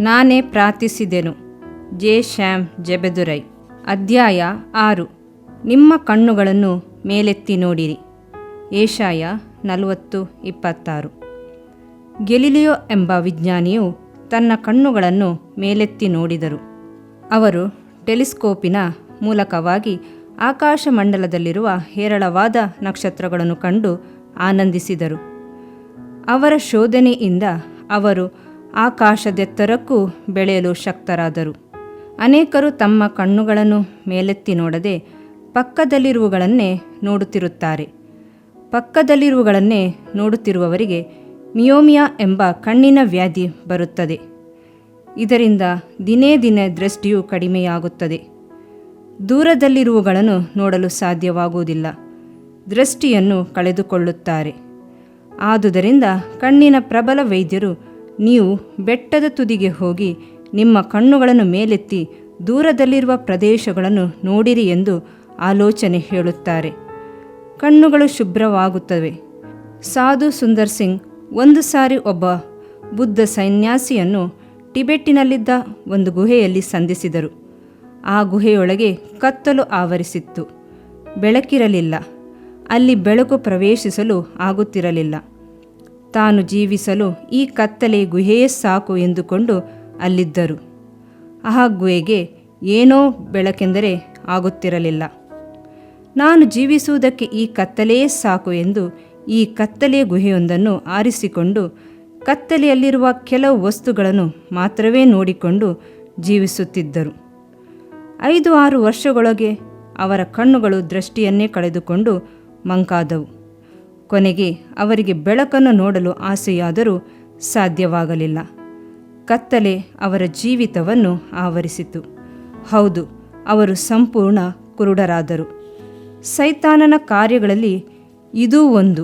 ನಾನೇ ಪ್ರಾರ್ಥಿಸಿದೆನು. ಜೆ. ಶ್ಯಾಮ್ ಜೆಬೆದುರೈ. ಅಧ್ಯಾಯ 6. ನಿಮ್ಮ ಕಣ್ಣುಗಳನ್ನು ಮೇಲೆತ್ತಿ ನೋಡಿರಿ. ಏಷಾಯ 40:26. ಗೆಲಿಲಿಯೋ ಎಂಬ ವಿಜ್ಞಾನಿಯು ತನ್ನ ಕಣ್ಣುಗಳನ್ನು ಮೇಲೆತ್ತಿ ನೋಡಿದರು. ಅವರು ಟೆಲಿಸ್ಕೋಪಿನ ಮೂಲಕವಾಗಿ ಆಕಾಶಮಂಡಲದಲ್ಲಿರುವ ಹೇರಳವಾದ ನಕ್ಷತ್ರಗಳನ್ನು ಕಂಡು ಆನಂದಿಸಿದರು. ಅವರ ಶೋಧನೆಯಿಂದ ಅವರು ಆಕಾಶದೆತ್ತರಕ್ಕೂ ಬೆಳೆಯಲು ಶಕ್ತರಾದರು. ಅನೇಕರು ತಮ್ಮ ಕಣ್ಣುಗಳನ್ನು ಮೇಲೆತ್ತಿ ನೋಡದೆ ಪಕ್ಕದಲ್ಲಿರುವುಗಳನ್ನೇ ನೋಡುತ್ತಿರುತ್ತಾರೆ. ಪಕ್ಕದಲ್ಲಿರುವುಗಳನ್ನೇ ನೋಡುತ್ತಿರುವವರಿಗೆ ಮಿಯೋಮಿಯಾ ಎಂಬ ಕಣ್ಣಿನ ವ್ಯಾಧಿ ಬರುತ್ತದೆ. ಇದರಿಂದ ದಿನೇ ದಿನೇ ದೃಷ್ಟಿಯು ಕಡಿಮೆಯಾಗುತ್ತದೆ. ದೂರದಲ್ಲಿರುವುಗಳನ್ನು ನೋಡಲು ಸಾಧ್ಯವಾಗುವುದಿಲ್ಲ. ದೃಷ್ಟಿಯನ್ನು ಕಳೆದುಕೊಳ್ಳುತ್ತಾರೆ. ಆದುದರಿಂದ ಕಣ್ಣಿನ ಪ್ರಬಲ ವೈದ್ಯರು, ನೀವು ಬೆಟ್ಟದ ತುದಿಗೆ ಹೋಗಿ ನಿಮ್ಮ ಕಣ್ಣುಗಳನ್ನು ಮೇಲೆತ್ತಿ ದೂರದಲ್ಲಿರುವ ಪ್ರದೇಶಗಳನ್ನು ನೋಡಿರಿ ಎಂದು ಆಲೋಚನೆ ಹೇಳುತ್ತಾರೆ. ಕಣ್ಣುಗಳು ಶುಭ್ರವಾಗುತ್ತವೆ. ಸಾಧು ಸುಂದರ್ ಸಿಂಗ್ ಒಂದು ಸಾರಿ ಒಬ್ಬ ಬುದ್ಧ ಸನ್ಯಾಸಿಯನ್ನು ಟಿಬೆಟ್ಟಿನಲ್ಲಿದ್ದ ಒಂದು ಗುಹೆಯಲ್ಲಿ ಸಂಧಿಸಿದರು. ಆ ಗುಹೆಯೊಳಗೆ ಕತ್ತಲು ಆವರಿಸಿತ್ತು. ಬೆಳಕಿರಲಿಲ್ಲ. ಅಲ್ಲಿ ಬೆಳಕು ಪ್ರವೇಶಿಸಲು ಆಗುತ್ತಿರಲಿಲ್ಲ. ತಾನು ಜೀವಿಸಲು ಈ ಕತ್ತಲೆ ಗುಹೆಯೇ ಸಾಕು ಎಂದುಕೊಂಡು ಅಲ್ಲಿದ್ದರು. ಆ ಗುಹೆಗೆ ಏನೋ ಬೆಳಕೆಂದರೆ ಆಗುತ್ತಿರಲಿಲ್ಲ. ನಾನು ಜೀವಿಸುವುದಕ್ಕೆ ಈ ಕತ್ತಲೆಯೇ ಸಾಕು ಎಂದು ಈ ಕತ್ತಲೆಯ ಗುಹೆಯೊಂದನ್ನು ಆರಿಸಿಕೊಂಡು ಕತ್ತಲೆಯಲ್ಲಿರುವ ಕೆಲವು ವಸ್ತುಗಳನ್ನು ಮಾತ್ರವೇ ನೋಡಿಕೊಂಡು ಜೀವಿಸುತ್ತಿದ್ದರು. 5-6 ವರ್ಷಗಳೊಳಗೆ ಅವರ ಕಣ್ಣುಗಳು ದೃಷ್ಟಿಯನ್ನೇ ಕಳೆದುಕೊಂಡು ಮಂಕಾದವು. ಕೊನೆಗೆ ಅವರಿಗೆ ಬೆಳಕನ್ನು ನೋಡಲು ಆಸೆಯಾದರೂ ಸಾಧ್ಯವಾಗಲಿಲ್ಲ. ಕತ್ತಲೆ ಅವರ ಜೀವಿತವನ್ನು ಆವರಿಸಿತು. ಹೌದು, ಅವರು ಸಂಪೂರ್ಣ ಕುರುಡರಾದರು. ಸೈತಾನನ ಕಾರ್ಯಗಳಲ್ಲಿ ಇದೂ ಒಂದು.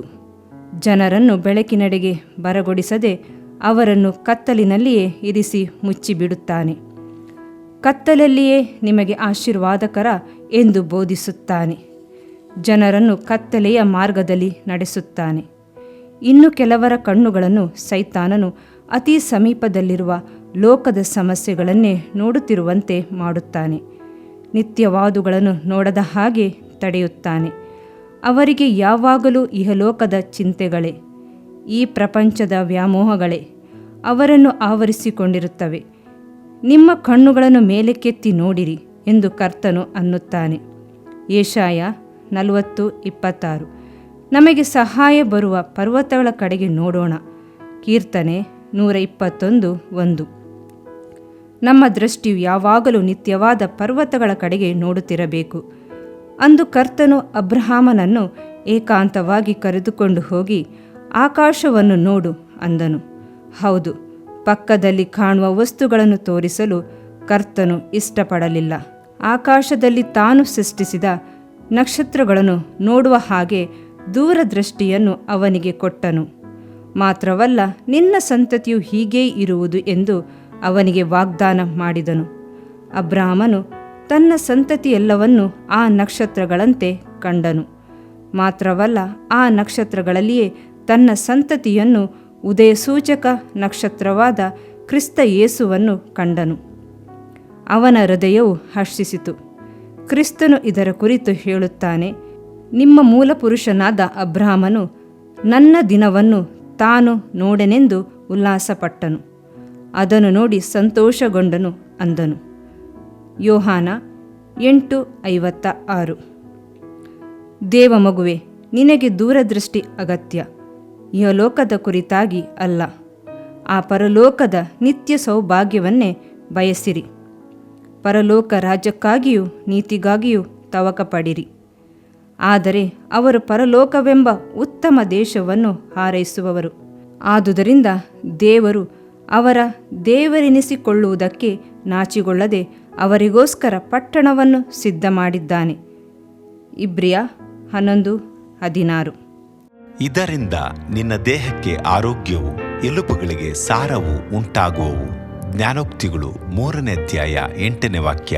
ಜನರನ್ನು ಬೆಳಕಿನೆಡೆಗೆ ಬರಗೊಡಿಸದೆ ಅವರನ್ನು ಕತ್ತಲಿನಲ್ಲಿಯೇ ಇರಿಸಿ ಮುಚ್ಚಿಬಿಡುತ್ತಾನೆ. ಕತ್ತಲಲ್ಲಿಯೇ ನಿಮಗೆ ಆಶೀರ್ವಾದಕರ ಎಂದು ಬೋಧಿಸುತ್ತಾನೆ. ಜನರನ್ನು ಕತ್ತಲೆಯ ಮಾರ್ಗದಲ್ಲಿ ನಡೆಸುತ್ತಾನೆ. ಇನ್ನು ಕೆಲವರ ಕಣ್ಣುಗಳನ್ನು ಸೈತಾನನು ಅತಿ ಸಮೀಪದಲ್ಲಿರುವ ಲೋಕದ ಸಮಸ್ಯೆಗಳನ್ನೇ ನೋಡುತ್ತಿರುವಂತೆ ಮಾಡುತ್ತಾನೆ. ನಿತ್ಯವಾದುಗಳನ್ನು ನೋಡದ ಹಾಗೆ ತಡೆಯುತ್ತಾನೆ. ಅವರಿಗೆ ಯಾವಾಗಲೂ ಇಹಲೋಕದ ಚಿಂತೆಗಳೇ, ಈ ಪ್ರಪಂಚದ ವ್ಯಾಮೋಹಗಳೇ ಅವರನ್ನು ಆವರಿಸಿಕೊಂಡಿರುತ್ತವೆ. ನಿಮ್ಮ ಕಣ್ಣುಗಳನ್ನು ಮೇಲಕ್ಕೆತ್ತಿ ನೋಡಿರಿ ಎಂದು ಕರ್ತನು ಅನ್ನುತ್ತಾನೆ. ಏಷಾಯ 40:26. ನಮಗೆ ಸಹಾಯ ಬರುವ ಪರ್ವತಗಳ ಕಡೆಗೆ ನೋಡೋಣ. ಕೀರ್ತನೆ 121:1. ನಮ್ಮ ದೃಷ್ಟಿಯು ಯಾವಾಗಲೂ ನಿತ್ಯವಾದ ಪರ್ವತಗಳ ಕಡೆಗೆ ನೋಡುತ್ತಿರಬೇಕು. ಅಂದು ಕರ್ತನು ಅಬ್ರಹಾಮನನ್ನು ಏಕಾಂತವಾಗಿ ಕರೆದುಕೊಂಡು ಹೋಗಿ ಆಕಾಶವನ್ನು ನೋಡು ಅಂದನು. ಹೌದು, ಪಕ್ಕದಲ್ಲಿ ಕಾಣುವ ವಸ್ತುಗಳನ್ನು ತೋರಿಸಲು ಕರ್ತನು ಇಷ್ಟಪಡಲಿಲ್ಲ. ಆಕಾಶದಲ್ಲಿ ತಾನು ಸೃಷ್ಟಿಸಿದ ನಕ್ಷತ್ರಗಳನ್ನು ನೋಡುವ ಹಾಗೆ ದೂರದೃಷ್ಟಿಯನ್ನು ಅವನಿಗೆ ಕೊಟ್ಟನು. ಮಾತ್ರವಲ್ಲ, ನಿನ್ನ ಸಂತತಿಯು ಹೀಗೇ ಇರುವುದು ಎಂದು ಅವನಿಗೆ ವಾಗ್ದಾನ ಮಾಡಿದನು. ಅಬ್ರಹಾಮನು ತನ್ನ ಸಂತತಿಯೆಲ್ಲವನ್ನು ಆ ನಕ್ಷತ್ರಗಳಂತೆ ಕಂಡನು. ಮಾತ್ರವಲ್ಲ, ಆ ನಕ್ಷತ್ರಗಳಲ್ಲಿಯೇ ತನ್ನ ಸಂತತಿಯನ್ನು ಉದಯಸೂಚಕ ನಕ್ಷತ್ರವಾದ ಕ್ರಿಸ್ತ ಯೇಸುವನ್ನು ಕಂಡನು. ಅವನ ಹೃದಯವು ಹರ್ಷಿಸಿತು. ಕ್ರಿಸ್ತನು ಇದರ ಕುರಿತು ಹೇಳುತ್ತಾನೆ, ನಿಮ್ಮ ಮೂಲಪುರುಷನಾದ ಅಬ್ರಹಾಮನು ನನ್ನ ದಿನವನ್ನು ತಾನು ನೋಡೆನೆಂದು ಉಲ್ಲಾಸಪಟ್ಟನು. ಅದನ್ನು ನೋಡಿ ಸಂತೋಷಗೊಂಡನು ಅಂದನು. ಯೋಹಾನ 8:56. ದೇವ ಮಗುವೆ, ನಿನಗೆ ದೂರದೃಷ್ಟಿ ಅಗತ್ಯ. ಇಹಲೋಕದ ಕುರಿತಾಗಿ ಅಲ್ಲ, ಆ ಪರಲೋಕದ ನಿತ್ಯ ಸೌಭಾಗ್ಯವನ್ನೇ ಬಯಸಿರಿ. ಪರಲೋಕ ರಾಜ್ಯಕ್ಕಾಗಿಯೂ ನೀತಿಗಾಗಿಯೂ ತವಕ ಪಡಿರಿ. ಆದರೆ ಅವರು ಪರಲೋಕವೆಂಬ ಉತ್ತಮ ದೇಶವನ್ನು ಹಾರೈಸುವವರು. ಆದುದರಿಂದ ದೇವರು ಅವರ ದೇವರೆನಿಸಿಕೊಳ್ಳುವುದಕ್ಕೆ ನಾಚಿಗೊಳ್ಳದೆ ಅವರಿಗೋಸ್ಕರ ಪಟ್ಟಣವನ್ನು ಸಿದ್ಧ ಮಾಡಿದ್ದಾನೆ. ಇಬ್ರಿಯ 11:16. ಇದರಿಂದ ನಿನ್ನ ದೇಹಕ್ಕೆ ಆರೋಗ್ಯವು, ಎಲುಬುಗಳಿಗೆ ಸಾರವು ಉಂಟಾಗುವವು. ಜ್ಞಾನೋಕ್ತಿಗಳು 3ನೇ ಅಧ್ಯಾಯ 8ನೇ ವಾಕ್ಯ.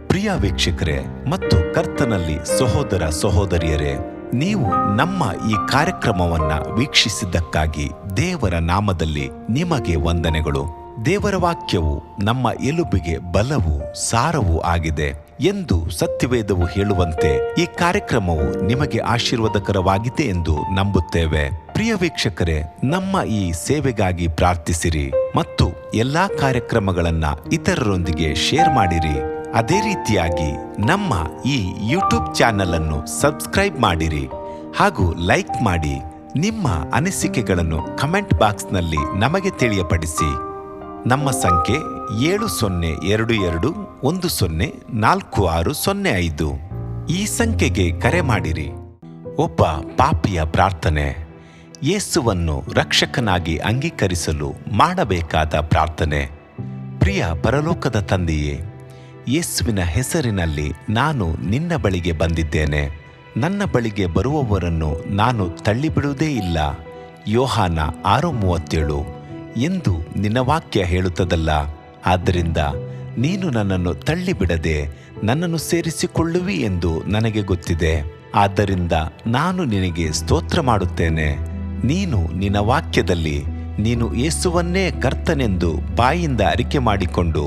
ಪ್ರಿಯ ವೀಕ್ಷಕರೇ ಮತ್ತು ಕರ್ತನಲ್ಲಿ ಸಹೋದರ ಸಹೋದರಿಯರೇ, ನೀವು ನಮ್ಮ ಈ ಕಾರ್ಯಕ್ರಮವನ್ನು ವೀಕ್ಷಿಸಿದ್ದಕ್ಕಾಗಿ ದೇವರ ನಾಮದಲ್ಲಿ ನಿಮಗೆ ವಂದನೆಗಳು. ದೇವರ ವಾಕ್ಯವು ನಮ್ಮ ಎಲುಬಿಗೆ ಬಲವೂ ಸಾರವೂ ಆಗಿದೆ ಎಂದು ಸತ್ಯವೇದವು ಹೇಳುವಂತೆ ಈ ಕಾರ್ಯಕ್ರಮವು ನಿಮಗೆ ಆಶೀರ್ವಾದಕರವಾಗಿದೆ ಎಂದು ನಂಬುತ್ತೇವೆ. ಪ್ರಿಯ ವೀಕ್ಷಕರೇ, ನಮ್ಮ ಈ ಸೇವೆಗಾಗಿ ಪ್ರಾರ್ಥಿಸಿರಿ ಮತ್ತು ಎಲ್ಲಾ ಕಾರ್ಯಕ್ರಮಗಳನ್ನ ಇತರರೊಂದಿಗೆ ಶೇರ್ ಮಾಡಿರಿ. ಅದೇ ರೀತಿಯಾಗಿ ನಮ್ಮ ಈ ಯೂಟ್ಯೂಬ್ ಚಾನೆಲ್ ಅನ್ನು ಸಬ್ಸ್ಕ್ರೈಬ್ ಮಾಡಿರಿ ಹಾಗೂ ಲೈಕ್ ಮಾಡಿ. ನಿಮ್ಮ ಅನಿಸಿಕೆಗಳನ್ನು ಕಮೆಂಟ್ ಬಾಕ್ಸ್ನಲ್ಲಿ ನಮಗೆ ತಿಳಿಯಪಡಿಸಿ. ನಮ್ಮ ಸಂಖ್ಯೆ 7022104605. ಈ ಸಂಖ್ಯೆಗೆ ಕರೆ ಮಾಡಿರಿ. ಒಬ್ಬ ಪಾಪಿಯ ಪ್ರಾರ್ಥನೆ. ಯೇಸುವನ್ನು ರಕ್ಷಕನಾಗಿ ಅಂಗೀಕರಿಸಲು ಮಾಡಬೇಕಾದ ಪ್ರಾರ್ಥನೆ. ಪ್ರಿಯ ಪರಲೋಕದ ತಂದೆಯೇ, ಯೇಸುವಿನ ಹೆಸರಿನಲ್ಲಿ ನಾನು ನಿನ್ನ ಬಳಿಗೆ ಬಂದಿದ್ದೇನೆ. ನನ್ನ ಬಳಿಗೆ ಬರುವವರನ್ನು ನಾನು ತಳ್ಳಿಬಿಡುವುದೇ ಇಲ್ಲ. ಯೋಹಾನ 6:37 ಎಂದು ನಿನ್ನ ವಾಕ್ಯ ಹೇಳುತ್ತದಲ್ಲ. ಆದ್ದರಿಂದ ನೀನು ನನ್ನನ್ನು ತಳ್ಳಿಬಿಡದೆ ನನ್ನನ್ನು ಸೇರಿಸಿಕೊಳ್ಳುವಿ ಎಂದು ನನಗೆ ಗೊತ್ತಿದೆ. ಆದ್ದರಿಂದ ನಾನು ನಿನಗೆ ಸ್ತೋತ್ರ ಮಾಡುತ್ತೇನೆ. ನೀನು ನಿನ್ನ ವಾಕ್ಯದಲ್ಲಿ ನೀನು ಯೇಸುವನ್ನೇ ಕರ್ತನೆಂದು ಬಾಯಿಂದ ಅರಿಕೆ ಮಾಡಿಕೊಂಡು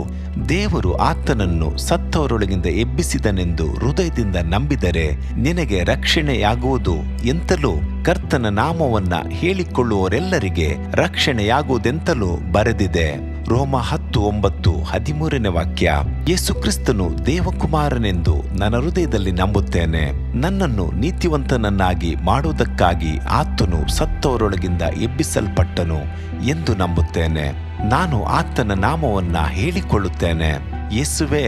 ದೇವರು ಆತನನ್ನು ಸತ್ತವರೊಳಗಿಂದ ಎಬ್ಬಿಸಿದನೆಂದು ಹೃದಯದಿಂದ ನಂಬಿದರೆ ನಿನಗೆ ರಕ್ಷಣೆಯಾಗುವುದು ಎಂತಲೂ ಕರ್ತನ ನಾಮವನ್ನ ಹೇಳಿಕೊಳ್ಳುವವರೆಲ್ಲರಿಗೆ ರಕ್ಷಣೆಯಾಗುವುದೆಂತಲೂ ಬರೆದಿದೆ. ರೋಮ 10:9-13 ವಾಕ್ಯ. ಯೇಸು ಕ್ರಿಸ್ತನು ದೇವಕುಮಾರನೆಂದು ನನ್ನ ಹೃದಯದಲ್ಲಿ ನಂಬುತ್ತೇನೆ. ನನ್ನನ್ನು ನೀತಿವಂತನನ್ನಾಗಿ ಮಾಡುವುದಕ್ಕಾಗಿ ಆತನು ಸತ್ತವರೊಳಗಿಂದ ಎಬ್ಬಿಸಲ್ಪಟ್ಟನು ಎಂದು ನಂಬುತ್ತೇನೆ. ನಾನು ಆತನ ನಾಮವನ್ನ ಹೇಳಿಕೊಳ್ಳುತ್ತೇನೆ. ಯೇಸುವೇ,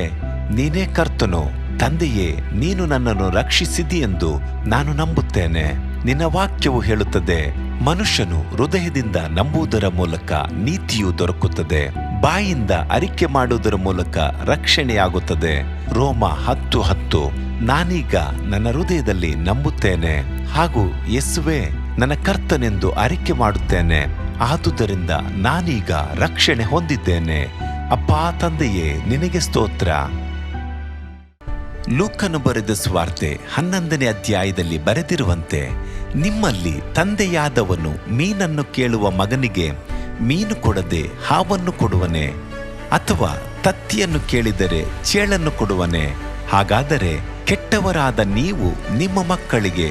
ನೀನೇ ಕರ್ತನು. ತಂದೆಯೇ, ನೀನು ನನ್ನನ್ನು ರಕ್ಷಿಸಿದಿ ಎಂದು ನಾನು ನಂಬುತ್ತೇನೆ. ನಿನ್ನ ವಾಕ್ಯವು ಹೇಳುತ್ತದೆ, ಮನುಷ್ಯನು ಹೃದಯದಿಂದ ನಂಬುವುದರ ಮೂಲಕ ನೀತಿಯು ದೊರಕುತ್ತದೆ, ಬಾಯಿಂದ ಅರಿಕೆ ಮಾಡುವುದರ ಮೂಲಕ ರಕ್ಷಣೆಯಾಗುತ್ತದೆ. ರೋಮ 10:10. ನಾನೀಗ ನನ್ನ ಹೃದಯದಲ್ಲಿ ನಂಬುತ್ತೇನೆ ಹಾಗೂ ಯೇಸುವೇ ನನ್ನ ಕರ್ತನೆಂದು ಅರಿಕೆ ಮಾಡುತ್ತೇನೆ. ಆದುದರಿಂದ ನಾನೀಗ ರಕ್ಷಣೆ ಹೊಂದಿದ್ದೇನೆ. ಅಪ್ಪಾ ತಂದೆಯೇ, ನಿನಗೆ ಸ್ತೋತ್ರ. ಲೂಕನು ಬರೆದ ಸುವಾರ್ತೆ 11ನೇ ಅಧ್ಯಾಯದಲ್ಲಿ ಬರೆದಿರುವಂತೆ, ನಿಮ್ಮಲ್ಲಿ ತಂದೆಯಾದವನು ಮೀನನ್ನು ಕೇಳುವ ಮಗನಿಗೆ ಮೀನು ಕೊಡದೆ ಹಾವನ್ನು ಕೊಡುವನೆ? ಅಥವಾ ತತ್ತಿಯನ್ನು ಕೇಳಿದರೆ ಚೇಳನ್ನು ಕೊಡುವನೆ? ಹಾಗಾದರೆ ಕೆಟ್ಟವರಾದ ನೀವು ನಿಮ್ಮ ಮಕ್ಕಳಿಗೆ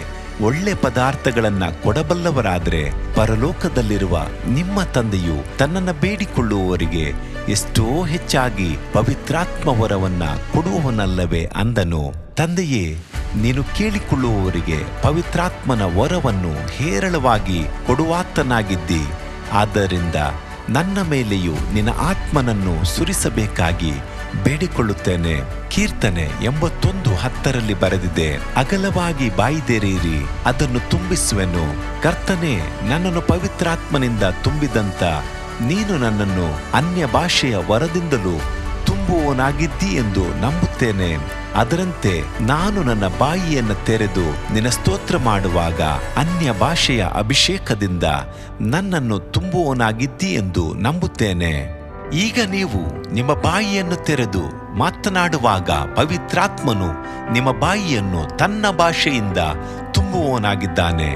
ಒಳ್ಳೆ ಪದಾರ್ಥಗಳನ್ನ ಕೊಡಬಲ್ಲವರಾದರೆ ಪರಲೋಕದಲ್ಲಿರುವ ನಿಮ್ಮ ತಂದೆಯು ತನ್ನನ್ನು ಬೇಡಿಕೊಳ್ಳುವವರಿಗೆ ಎಷ್ಟೋ ಹೆಚ್ಚಾಗಿ ಪವಿತ್ರಾತ್ಮ ವರವನ್ನ ಕೊಡುವವನಲ್ಲವೇ ಅಂದನು. ತಂದೆಯೇ, ನೀನು ಕೇಳಿಕೊಳ್ಳುವವರಿಗೆ ಪವಿತ್ರಾತ್ಮನ ವರವನ್ನು ಹೇರಳವಾಗಿ ಕೊಡುವಾತನಾಗಿದ್ದಿ. ಆದ್ದರಿಂದ ನನ್ನ ಮೇಲೆಯೂ ನಿನ್ನ ಆತ್ಮನನ್ನು ಸುರಿಸಬೇಕಾಗಿ ಬೇಡಿಕೊಳ್ಳುತ್ತೇನೆ. ಕೀರ್ತನೆ 81:10 ಬರೆದಿದೆ, ಅಗಲವಾಗಿ ಬಾಯಿದೆರೆಯಿರಿ, ಅದನ್ನು ತುಂಬಿಸುವೆನು. ಕರ್ತನೇ, ನನ್ನನ್ನು ಪವಿತ್ರಾತ್ಮನಿಂದ ತುಂಬಿದಂತ ನೀನು ನನ್ನನ್ನು ಅನ್ಯ ಭಾಷೆಯ ವರದಿಂದಲೂ ತುಂಬುವವನಾಗಿದ್ದಿ ಎಂದು ನಂಬುತ್ತೇನೆ. ಅದರಂತೆ ನಾನು ನನ್ನ ಬಾಯಿಯನ್ನು ತೆರೆದು ನಿನ್ನ ಸ್ತೋತ್ರ ಮಾಡುವಾಗ ಅನ್ಯ ಭಾಷೆಯ ಅಭಿಷೇಕದಿಂದ ನನ್ನನ್ನು ತುಂಬುವವನಾಗಿದ್ದಿ ಎಂದು ನಂಬುತ್ತೇನೆ. ಈಗ ನೀವು ನಿಮ್ಮ ಬಾಯಿಯನ್ನು ತೆರೆದು ಮಾತನಾಡುವಾಗ ಪವಿತ್ರಾತ್ಮನು ನಿಮ್ಮ ಬಾಯಿಯನ್ನು ತನ್ನ ಭಾಷೆಯಿಂದ ತುಂಬುವವನಾಗಿದ್ದಾನೆ.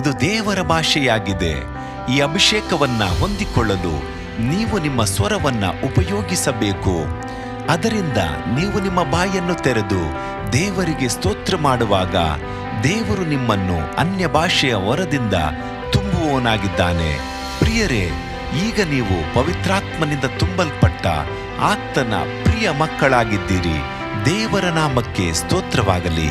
ಇದು ದೇವರ ಭಾಷೆಯಾಗಿದೆ. ಈ ಅಭಿಷೇಕವನ್ನ ಹೊಂದಿಕೊಳ್ಳಲು ನೀವು ನಿಮ್ಮ ಸ್ವರವನ್ನ ಉಪಯೋಗಿಸಬೇಕು. ಅದರಿಂದ ನೀವು ನಿಮ್ಮ ಬಾಯನ್ನು ತೆರೆದು ದೇವರಿಗೆ ಸ್ತೋತ್ರ ಮಾಡುವಾಗ ದೇವರು ನಿಮ್ಮನ್ನು ಅನ್ಯ ಭಾಷೆಯ ವರದಿಂದ ತುಂಬುವವನಾಗಿದ್ದಾನೆ. ಪ್ರಿಯರೇ, ಈಗ ನೀವು ಪವಿತ್ರಾತ್ಮನಿಂದ ತುಂಬಲ್ಪಟ್ಟ ಆತನ ಪ್ರಿಯ ಮಕ್ಕಳಾಗಿದ್ದೀರಿ. ದೇವರ ನಾಮಕ್ಕೆ ಸ್ತೋತ್ರವಾಗಲಿ.